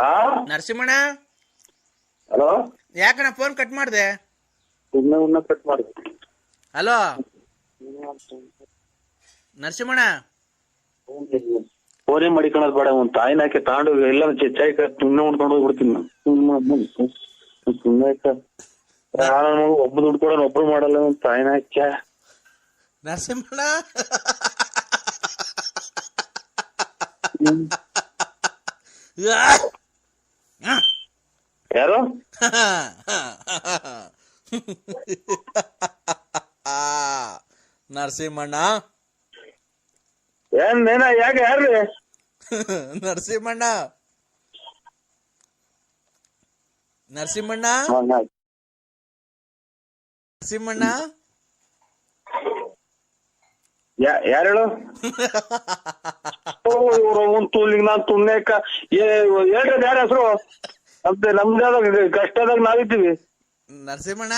ಹಾ ನರಸಿಂಹಣ್ಣ, ಹಲೋ, ಯಾಕಣ್ಣ phone cut ಮಾಡ್ದೆ? ಸುಮ್ಮನೆ ಕಟ್ ಮಾಡಿ. ಹಲೋ ನರಸಿಂಹಣ್ಣ, ಫೋನೇ ಮಾಡಿಕೊಳ್ಳೋದು ಬೇಡ. ಒಂದ್ ತಾಯಿನ ಹಾಕಿ ತಗೊಂಡು ಎಲ್ಲ ಚಾಯ್ ಸುಮ್ಮನೆ ಉಣ್ಕೊಂಡು ಹೋಗ್ಬಿಡ್ತೀನಿ ನಾನು. ಸುಮ್ಮನೆ ಒಬ್ಬ ದುಡ್ಡು ಕೊಡೋಣ, ಒಬ್ರು ಮಾಡಲ್ಲ. ಒಂದ್ ತಾಯಿನ ಹಾಕ್ಯ ನರಸಿಂಹಣ್ಣ ಯಾರು? ನರಸಿಂಹಣ್ಣ, ಏನ ಯಾಕೆ ಯಾರ್ರಿ? ನರಸಿಂಹಣ್ಣ, ನರಸಿಂಹಣ್ಣ, ನರಸಿಂಹಣ್ಣ, ಯಾರು ಹೇಳು? ಒಂದು ತೂಲಿಗೆ ನಾನು ತುಮ್ನೇಕ ಹೇಳ್ರಿ ಯಾರ ಹೆಸರು? ಮತ್ತೆ ನಮ್ದಾದಾಗ ಕಷ್ಟದಾಗ ನಾವಿದ್ದೀವಿ. ನರಸಿಂಹಣ್ಣ,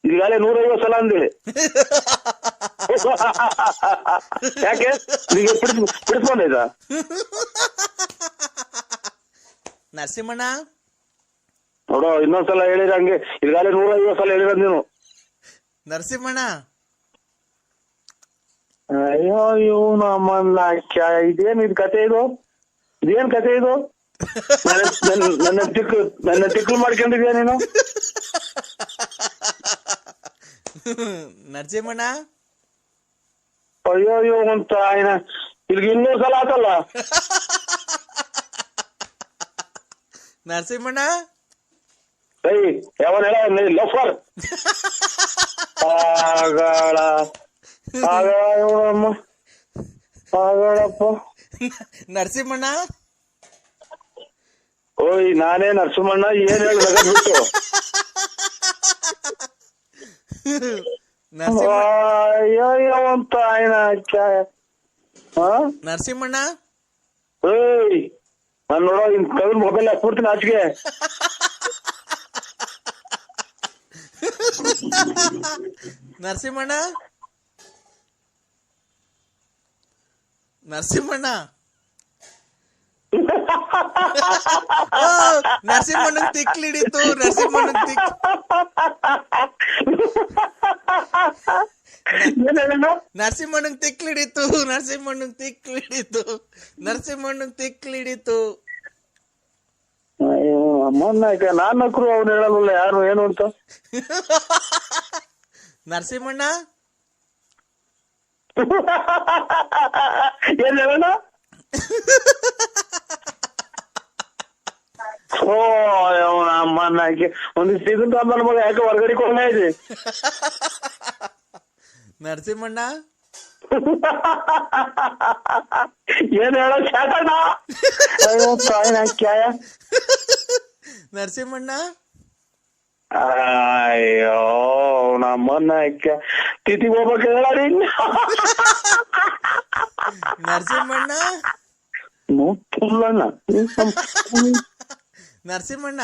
ಈಗಾಗಲೇ 150 ಸಲ ಅಂದೇಳಿ. ಯಾಕೆ ನಿಮಗೆ ಬಿಡಿಸ್ಕೊಂಡೈತಾ? ನರಸಿಂಹಣ್ಣ, ನೋಡೋ, ಇನ್ನೊಂದ್ಸಲ ಹೇಳಿರ ಹಂಗೆ. ಈಗಾಗಲೇ 150 ಸಲ ಹೇಳಿರ ನೀನು. ನರಸಿಂಹಣ್ಣ, ಅಯ್ಯೋ ನಮ್ಮನ್ನ ಇದೇನ್ ಇದು ಕತೆ? ಇದೇನ್ ಕತೆ ಇದು? ನನ್ನ ತಿಕ್ಲು ಮಾಡ್ಕೊಂಡಿದ್ಯಾ ನೀನು? ನರಸಿಂಹಣ್ಣ, ಅಯ್ಯೋ ಅಂತ ಆಯ್ನ ಇಲ್ಲಿಗೆ 200 ಸಲ ಆತಲ್ಲ. ನರಸಿಂಹಣ್ಣ, ಯಾವನ್ ಹೇಳ ಲಫರ್ ಆಗಳಪ್ಪ. ನರಸಿಂಹಣ್ಣ, ಓಯ್ ನಾನೇ ನರಸಿಂಹಣ್ಣ. ಏನ್ ಹೇಳಿ ಬಿಟ್ಟು ಅಯ್ಯೋ ಅಂತ ಆಯ್ನ. ನರಸಿಂಹಣ್ಣ, ಏಯ್ ನಾನ್ ನೋಡೋ ಇನ್ ಕವಿನ ಮೊಬೈಲ್ ಹಾಕ್ಬಿಡ್ತೀನಿ ಆಚೆಗೆ. ನರಸಿಂಹಣ್ಣ, ನರಸಿಂಹಣ್ಣ, ನರಸಿಂಹಣ್ಣನ್ ತಿಕ್ಲಿಡಿತು. ನರಸಿಂಹಣ್ಣನ್ ತಿಕ್ಲಿಡಿತು. ಅಯ್ಯೋ ಅಮ್ಮನ್ನ ನಾನ್ ನಕ್ರು ಅವ್ನು ಹೇಳಲ್ಲ ಯಾರು ಏನು ಅಂತ. ನರಸಿಂಹಣ್ಣ, ಏನ್ ಹೇಳೋಣ? ಓ ಅಮ್ಮನ್ನ ಒಂದಿಷ್ಟು ಇದನ್ನ ಅಮ್ಮನ ಮಗ ಯಾಕೆ ಹೊರಗಡೆ ಕೊಂಡ ಇದೆ. ನರಸಿಂಹಣ್ಣ, ಏನ್ ಹೇಳೋ ಶಾಟಣ್ಣ? ಅಯ್ಯೋ ತಾಯಿನ ಕ್ಯಾಯ. ನರಸಿಂಹಣ್ಣ, ಅಯ್ಯೋ ನಮ್ಮನ್ನ ತಿಥಿಗೆ ಹೋಗ್ಬೇಕು ಹೇಳಿ. ನರಸಿಂಹಣ್ಣ, ಮುಲ್ಲಣ್ಣ. ನರಸಿಂಹಣ್ಣ,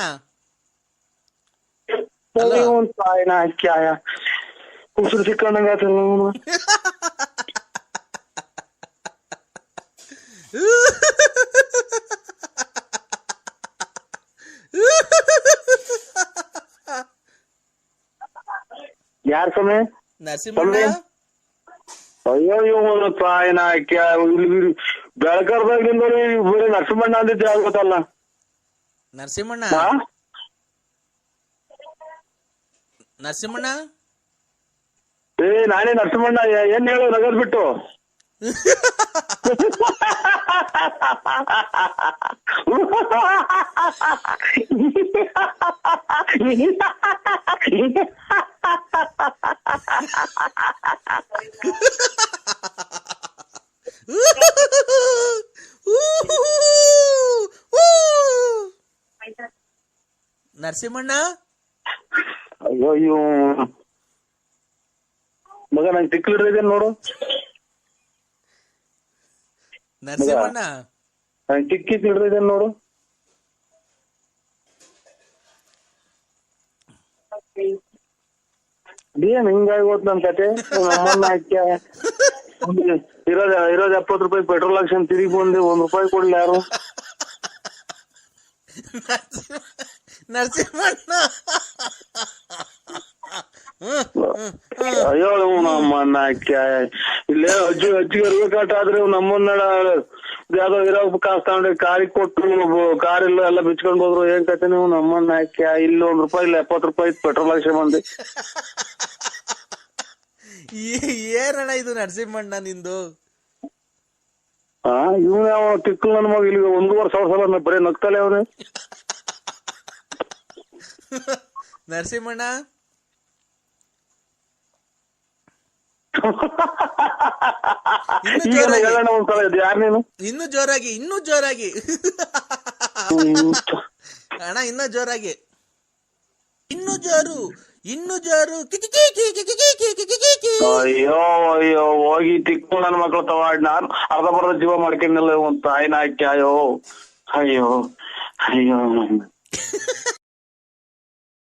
ತಾಯಿನ ಕ್ಯಾಯ ಉಸಿರು ಸಿಕ್ಕಂಡಂಗ ಆತಲ್ಲ. ಯಾರ ಸಮಯ? ನರಸಿಂಹಣ್ಣ, ಅಯ್ಯೋ ತಾಯಿನ ಬೆಳಕರ್ದಾಗಿಂದ ಬೇರೆ ನರಸಿಂಹಣ್ಣ ಅಂದಿದ್ದೆ ಆಗೋತಲ್ಲ. ನರಸಿಂಹಣ್ಣ, ನರಸಿಂಹಣ್ಣ, ನಾನೇ ನರಸಿಂಹಣ್ಣ. ಏನ್ ಹೇಳು ನಗದ್ ಬಿಟ್ಟು? ನರಸಿಂಹಣ್ಣ, ಅಯ್ಯೋ ಮಗ ನಂಗೆ ತಿಕ್ಲಿಡ್ರಿದೆ ನೋಡು. ನರಸಿಂಹಣ್ಣ, ನಂಗೆ ತಿಕ್ಕಿ ತಿಳ್ರಿದೆ ನೋಡು. ಏನ್ ಹಿಂಗಾಗೋತ್ ನನ್ ಕತೆ? ನಮ್ಮನ್ನ ಹಾಕ್ಯ ಇರೋದ್ 70 ರೂಪಾಯಿ ಪೆಟ್ರೋಲ್ ಹಾಕ್ಸನ್ ತಿರುಗಿ ಬಂದೆ. ₹1 ಕೊಡ್ಲಿ ಯಾರು? ನರಸಿಂಹಣ್ಣ ಅಯ್ಯೋ ನಮ್ಮನ್ನ ಇಲ್ಲೇ ಅಜ್ಜಿಗೆ ಇರ್ಬೇಕಾಟ ಆದ್ರೆ ನಮ್ಮನ್ನ ಯಾವ್ದೋ ಇರೋ ಕಾಸು ತಗೊಂಡು ಕಾರಿಗೆ ಕೊಟ್ಟು ಕಾರಿಲ್ಲ ಎಲ್ಲ ಬಿಚ್ಕೊಂಡ್ ಹೋದ್ರು ಏನ್ ಕತೆ ನೀವು ನಮ್ಮನ್ನ ಹಾಕ್ಯ ಇಲ್ಲಿ ₹1 ಇಲ್ಲ 70 ರೂಪಾಯಿ ಪೆಟ್ರೋಲ್ ಹಾಕ್ಸಿ ಬಂದೆ. ಏನಣ್ಣ ಇದು ನರಸಿಂಹಣ್ಣ ನಿಂದು? ಇವ್ ಯಾವ ತಿಕ್ಕಲ್ ನನ್ ಮಗ ಇಲ್ಲಿ 1.5 ಸಾವಿರ ಸಲ ಬರೀ ನಗ್ತಲೆ ಅವ್ರೆ. ನರಸಿಂಹಣ್ಣ ಹೇಳೋಣ ಒಂದ್ಸಲ ಇದು ಯಾರು ನೀನು? ಇನ್ನೂ ಜೋರಾಗಿ ಅಣ್ಣ, ಇನ್ನೂ ಜೋರಾಗಿ, ಇನ್ನೂ ಜೋರು. ಅಯ್ಯೋ ಅಯ್ಯೋ ಹೋಗಿ ತಿಕ್ಕು ನನ್ ಮಕ್ಳು ತವಾಡ್ ನಾನು ಅರ್ಧ ಬರ್ಧ ಜೀವ ಮಾಡ್ಕೊಂಡಿಲ್ಲ ತಾಯಿನ ಹಾಕಿ. ಅಯ್ಯೋ ಅಯ್ಯೋ ಅಯ್ಯೋ